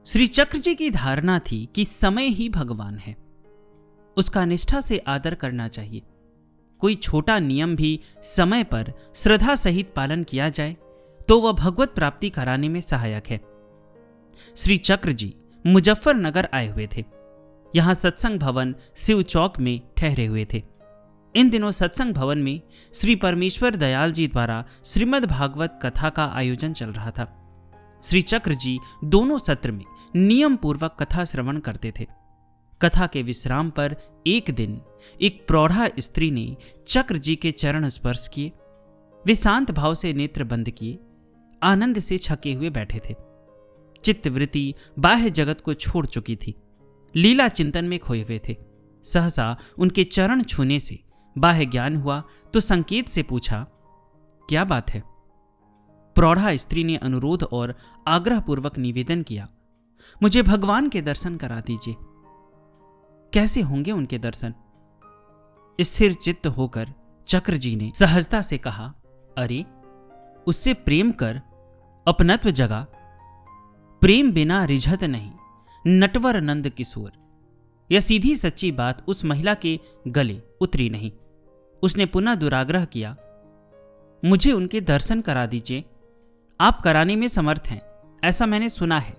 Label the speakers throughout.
Speaker 1: श्री चक्र जी की धारणा थी कि समय ही भगवान है, उसका निष्ठा से आदर करना चाहिए। कोई छोटा नियम भी समय पर श्रद्धा सहित पालन किया जाए तो वह भगवत प्राप्ति कराने में सहायक है। श्री चक्र जी मुजफ्फरनगर आए हुए थे। यहां सत्संग भवन शिव चौक में ठहरे हुए थे। इन दिनों सत्संग भवन में श्री परमेश्वर दयाल जी द्वारा श्रीमद् भागवत कथा का आयोजन चल रहा था। श्री चक्र जी दोनों सत्र में नियम पूर्वक कथा श्रवण करते थे। कथा के विश्राम पर एक दिन एक प्रौढ़ा स्त्री ने चक्र जी के चरण स्पर्श किए। वे शांत भाव से नेत्र बंद किए, आनंद से छके हुए बैठे थे। चित्तवृत्ति बाह्य जगत को छोड़ चुकी थी, लीला चिंतन में खोए हुए थे। सहसा उनके चरण छूने से बाह्य ज्ञान हुआ तो संकेत से पूछा, क्या बात है? प्रौढ़ा स्त्री ने अनुरोध और आग्रह पूर्वक निवेदन किया, मुझे भगवान के दर्शन करा दीजिए। कैसे होंगे उनके दर्शन? स्थिर चित्त होकर चक्र जी ने सहजता से कहा, अरे उससे प्रेम कर, अपनत्व जगा। प्रेम बिना रिझत नहीं, नटवर नंद किशोर। यह सीधी सच्ची बात उस महिला के गले उतरी नहीं। उसने पुनः दुराग्रह किया, मुझे उनके दर्शन करा दीजिए। आप कराने में समर्थ हैं, ऐसा मैंने सुना है।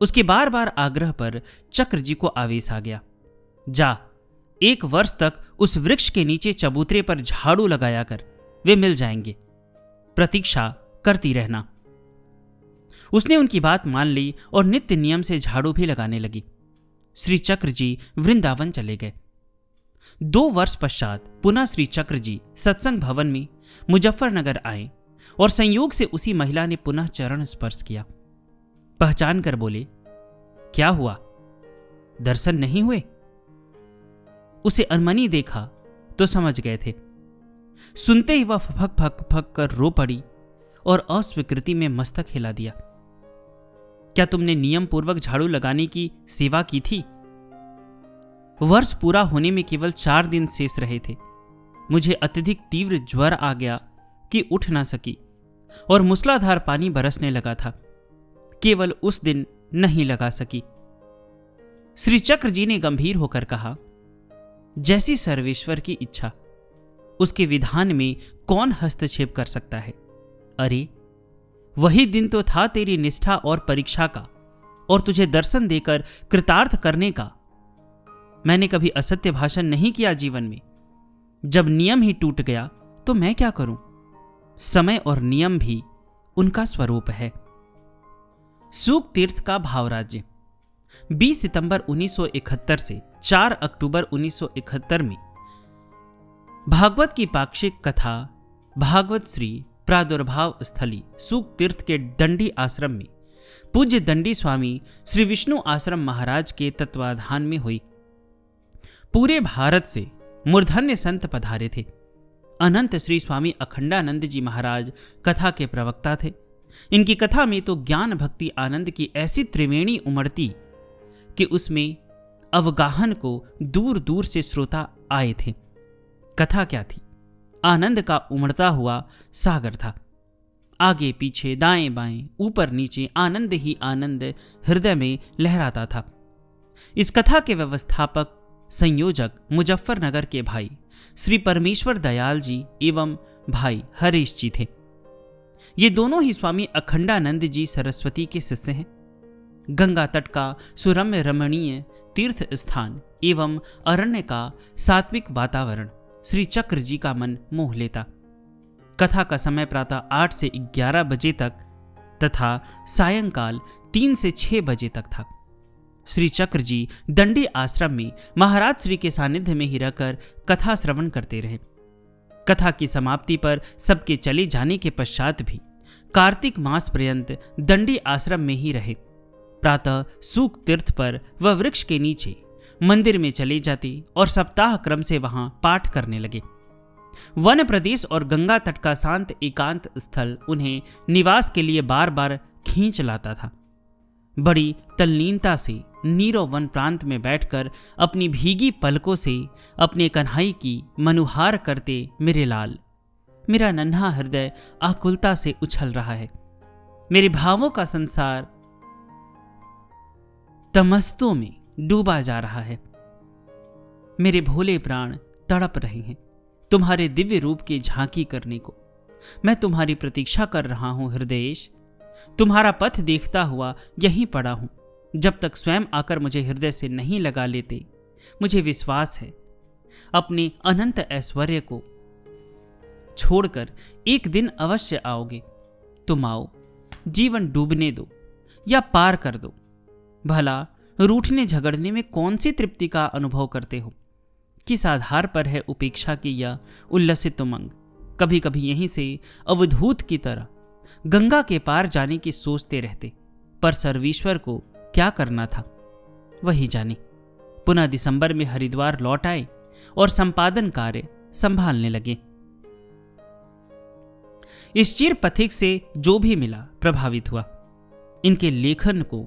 Speaker 1: उसके बार बार आग्रह पर चक्र जी को आवेश आ गया। जा, 1 वर्ष तक उस वृक्ष के नीचे चबूतरे पर झाड़ू लगाया कर, वे मिल जाएंगे। प्रतीक्षा करती रहना। उसने उनकी बात मान ली और नित्य नियम से झाड़ू भी लगाने लगी। श्री चक्र जी वृंदावन चले गए। 2 वर्ष पश्चात पुनः श्री चक्र जी सत्संग भवन में मुजफ्फरनगर आए और संयोग से उसी महिला ने पुनः चरण स्पर्श किया। पहचान कर बोले, क्या हुआ? दर्शन नहीं हुए? उसे अनमनी देखा तो समझ गए थे। सुनते ही वह फक फक फक कर रो पड़ी और अस्वीकृति में मस्तक हिला दिया। क्या तुमने नियम पूर्वक झाड़ू लगाने की सेवा की थी? वर्ष पूरा होने में केवल 4 दिन शेष रहे थे। मुझे अत्यधिक तीव्र ज्वर आ गया कि उठ ना सकी और मूसलाधार पानी बरसने लगा था। केवल उस दिन नहीं लगा सकी। श्री चक्र जी ने गंभीर होकर कहा, जैसी सर्वेश्वर की इच्छा, उसके विधान में कौन हस्तक्षेप कर सकता है? अरे वही दिन तो था तेरी निष्ठा और परीक्षा का और तुझे दर्शन देकर कृतार्थ करने का। मैंने कभी असत्य भाषण नहीं किया जीवन में। जब नियम ही टूट गया तो मैं क्या करूं? समय और नियम भी उनका स्वरूप है। सूक तीर्थ का भावराज्य। 20 सितंबर 1971 से 4 अक्टूबर 1971 में भागवत की पाक्षिक कथा भागवत श्री प्रादुर्भाव स्थली सूक तीर्थ के दंडी आश्रम में पूज्य दंडी स्वामी श्री विष्णु आश्रम महाराज के तत्वाधान में हुई। पूरे भारत से मूर्धन्य संत पधारे थे। अनंत श्री स्वामी अखंडानंद जी महाराज कथा के प्रवक्ता थे। इनकी कथा में तो ज्ञान भक्ति आनंद की ऐसी त्रिवेणी उमड़ती कि उसमें अवगाहन को दूर दूर से श्रोता आए थे। कथा क्या थी? आनंद का उमड़ता हुआ सागर था। आगे पीछे दाएं बाएं ऊपर नीचे आनंद ही आनंद हृदय में लहराता था। इस कथा के व्यवस्थापक संयोजक मुजफ्फरनगर के भाई श्री परमेश्वर दयाल जी एवं भाई हरीश जी थे। ये दोनों ही स्वामी अखंडानंद जी सरस्वती के शिष्य हैं। गंगा तट का सुरम्य रमणीय तीर्थ स्थान एवं अरण्य का सात्विक वातावरण श्री चक्र जी का मन मोह लेता। कथा का समय प्रातः 8 से 11 बजे तक तथा सायंकाल 3 से 6 बजे तक था। श्री चक्र जी दंडी आश्रम में महाराज श्री के सानिध्य में ही रहकर कथा श्रवण करते रहे। कथा की समाप्ति पर सबके चले जाने के पश्चात भी कार्तिक मास पर्यंत दंडी आश्रम में ही रहे। प्रातः सूक तीर्थ पर वह वृक्ष के नीचे मंदिर में चले जाते और सप्ताह क्रम से वहां पाठ करने लगे। वन प्रदेश और गंगा तट का शांत एकांत स्थल उन्हें निवास के लिए बार बार खींच लाता था। बड़ी तल्लीनता से नीरो वन प्रांत में बैठकर अपनी भीगी पलकों से अपने कन्हई की मनुहार करते मेरे लाल, मेरा नन्हा हृदय आकुलता से उछल रहा है। मेरे भावों का संसार तमस्तों में डूबा जा रहा है। मेरे भोले प्राण तड़प रहे हैं तुम्हारे दिव्य रूप की झांकी करने को। मैं तुम्हारी प्रतीक्षा कर रहा हूं हृदयेश। तुम्हारा पथ देखता हुआ यहीं पड़ा हूं। जब तक स्वयं आकर मुझे हृदय से नहीं लगा लेते, मुझे विश्वास है अपने अनंत ऐश्वर्य को छोड़कर एक दिन अवश्य आओगे। तुम आओ, जीवन डूबने दो या पार कर दो। भला रूठने झगड़ने में कौन सी तृप्ति का अनुभव करते हो? किस आधार पर है उपेक्षा की या उल्लसित उमंग? कभी कभी यहीं से अवधूत की तरह गंगा के पार जाने की सोचते रहते, पर सर्वेश्वर को क्या करना था वही जाने। पुनः दिसंबर में हरिद्वार लौट आए और संपादन कार्य संभालने लगे। इस चिर पथिक से जो भी मिला प्रभावित हुआ। इनके लेखन को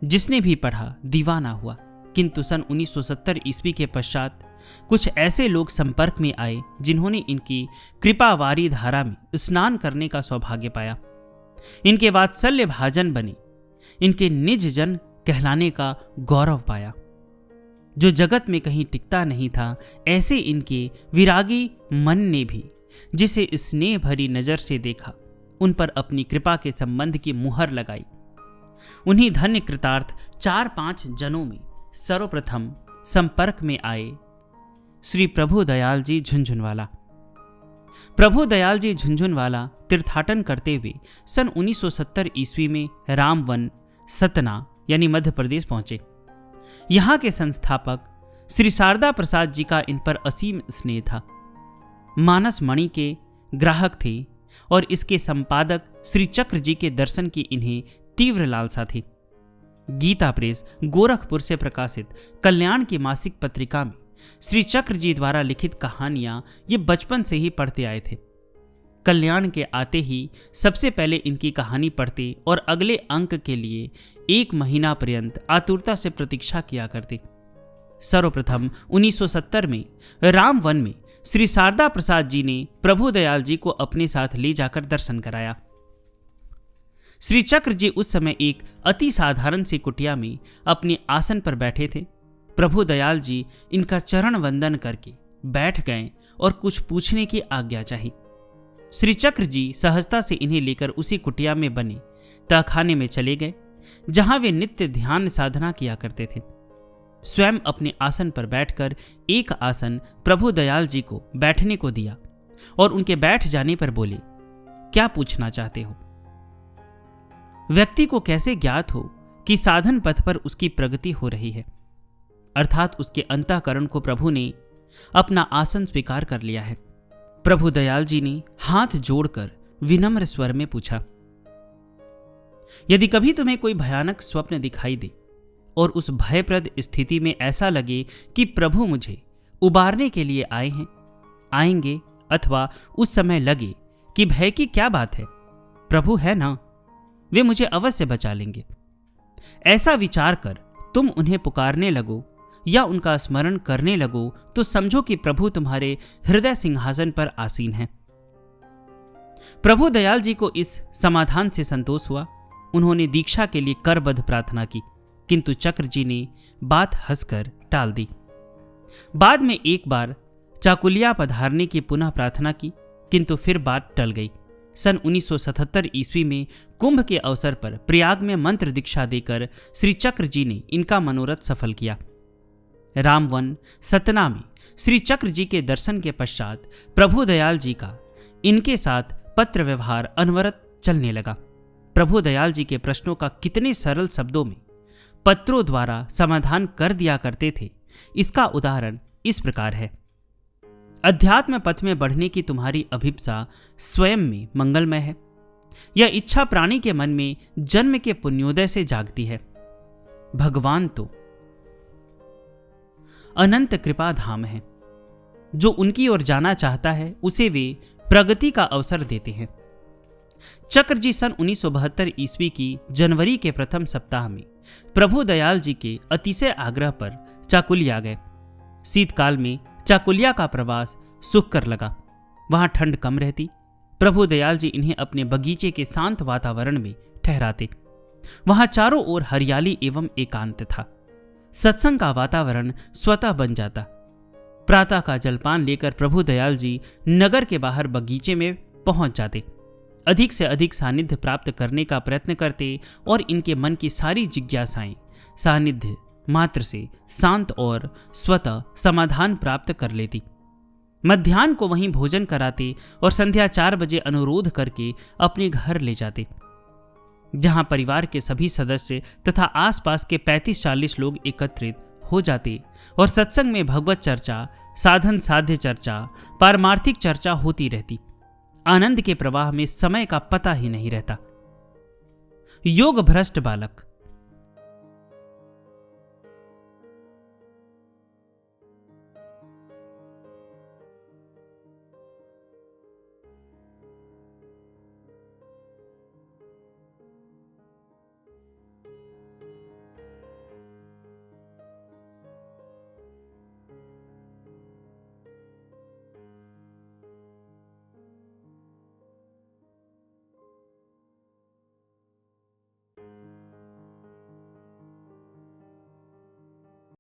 Speaker 1: जिसने भी पढ़ा दीवाना हुआ। किंतु सन 1970 ईस्वी के पश्चात कुछ ऐसे लोग संपर्क में आए जिन्होंने इनकी कृपावारी धारा में स्नान करने का सौभाग्य पाया। इनके वात्सल्य भाजन बने, इनके निज जन कहलाने का गौरव पाया। जो जगत में कहीं टिकता नहीं था, ऐसे इनके विरागी मन ने भी जिसे स्नेह भरी नजर से देखा, उन पर अपनी कृपा के संबंध की मुहर लगाई। उन्हीं धन्य कृतार्थ 4-5 जनों में सर्वप्रथम संपर्क में आए श्री प्रभु दयाल जी झुंझुनवाला। प्रभु दयाल जी झुंझुनवाला तीर्थाटन करते हुए सन 1970 ईस्वी में रामवन, सतना यानी मध्य प्रदेश पहुंचे। यहाँ के संस्थापक श्री शारदा प्रसाद जी का इन पर असीम स्नेह था। मानस मणि के ग्राहक थे और इसके संपादक श्री चक्र जी के दर्शन की इन्हें तीव्र लालसा थी। गीता प्रेस गोरखपुर से प्रकाशित कल्याण की मासिक पत्रिका में श्री चक्र जी द्वारा लिखित कहानियां ये बचपन से ही पढ़ते आए थे। कल्याण के आते ही सबसे पहले इनकी कहानी पढ़ते और अगले अंक के लिए 1 महीना पर्यंत आतुरता से प्रतीक्षा किया करते। सर्वप्रथम 1970 में रामवन में श्री शारदा प्रसाद जी ने प्रभु दयाल जी को अपने साथ ले जाकर दर्शन कराया। श्री चक्र जी उस समय एक अति साधारण सी कुटिया में अपने आसन पर बैठे थे। प्रभु दयाल जी इनका चरण वंदन करके बैठ गए और कुछ पूछने की आज्ञा चाही। श्री चक्र जी सहजता से इन्हें लेकर उसी कुटिया में बने तहखाने में चले गए, जहां वे नित्य ध्यान साधना किया करते थे। स्वयं अपने आसन पर बैठकर एक आसन प्रभु दयाल जी को बैठने को दिया और उनके बैठ जाने पर बोले, क्या पूछना चाहते हो? व्यक्ति को कैसे ज्ञात हो कि साधन पथ पर उसकी प्रगति हो रही है, अर्थात उसके अंतःकरण को प्रभु ने अपना आसन स्वीकार कर लिया है। प्रभु दयाल जी ने हाथ जोड़कर विनम्र स्वर में पूछा, यदि कभी तुम्हें कोई भयानक स्वप्न दिखाई दे और उस भयप्रद स्थिति में ऐसा लगे कि प्रभु मुझे उबारने के लिए आएंगे, अथवा उस समय लगे कि भय की क्या बात है, प्रभु है ना, वे मुझे अवश्य बचा लेंगे, ऐसा विचार कर तुम उन्हें पुकारने लगो या उनका स्मरण करने लगो, तो समझो कि प्रभु तुम्हारे हृदय सिंहासन पर आसीन हैं। प्रभु दयाल जी को इस समाधान से संतोष हुआ। उन्होंने दीक्षा के लिए करबद्ध प्रार्थना की, किंतु चक्र जी ने बात हंसकर टाल दी। बाद में एक बार चाकुलिया पधारने की पुनः प्रार्थना की, किंतु फिर बात टल गई। सन 1977 ईस्वी में कुंभ के अवसर पर प्रयाग में मंत्र दीक्षा देकर श्री चक्र जी ने इनका मनोरथ सफल किया। रामवन, सतना में श्री चक्र जी के दर्शन के पश्चात प्रभु दयाल जी का इनके साथ पत्र व्यवहार अनवरत चलने लगा। प्रभु दयाल जी के प्रश्नों का कितने सरल शब्दों में पत्रों द्वारा समाधान कर दिया करते थे, इसका उदाहरण इस प्रकार है। अध्यात्म पथ में बढ़ने की तुम्हारी अभिप्सा स्वयं में मंगलमय है। यह इच्छा प्राणी के मन में जन्म के पुण्योदय से जागती है। भगवान तो अनंत कृपा धाम है। जो उनकी ओर जाना चाहता है उसे वे प्रगति का अवसर देते हैं। चक्र जी सन 1972 ईस्वी की जनवरी के प्रथम सप्ताह में प्रभु दयाल जी के अतिशय आग्रह पर चाकुलिया गए। शीतकाल में चाकुलिया का प्रवास सुखकर लगा। वहां ठंड कम रहती। प्रभु दयाल जी इन्हें अपने बगीचे के शांत वातावरण में ठहराते। वहां चारों ओर हरियाली एवं एकांत था। सत्संग का वातावरण स्वतः बन जाता। प्रातः का जलपान लेकर प्रभु दयाल जी नगर के बाहर बगीचे में पहुंच जाते। अधिक से अधिक सानिध्य प्राप्त करने का प्रयत्न करते और इनके मन की सारी जिज्ञासाएं सानिध्य मात्र से शांत और स्वतः समाधान प्राप्त कर लेती। मध्याह्न को वहीं भोजन कराते और संध्या 4 बजे अनुरोध करके अपने घर ले जाते, जहां परिवार के सभी सदस्य तथा आसपास के 35-40 लोग एकत्रित हो जाते और सत्संग में भगवत चर्चा, साधन साध्य चर्चा, पारमार्थिक चर्चा होती रहती। आनंद के प्रवाह में समय का पता ही नहीं रहता। योग भ्रष्ट बालक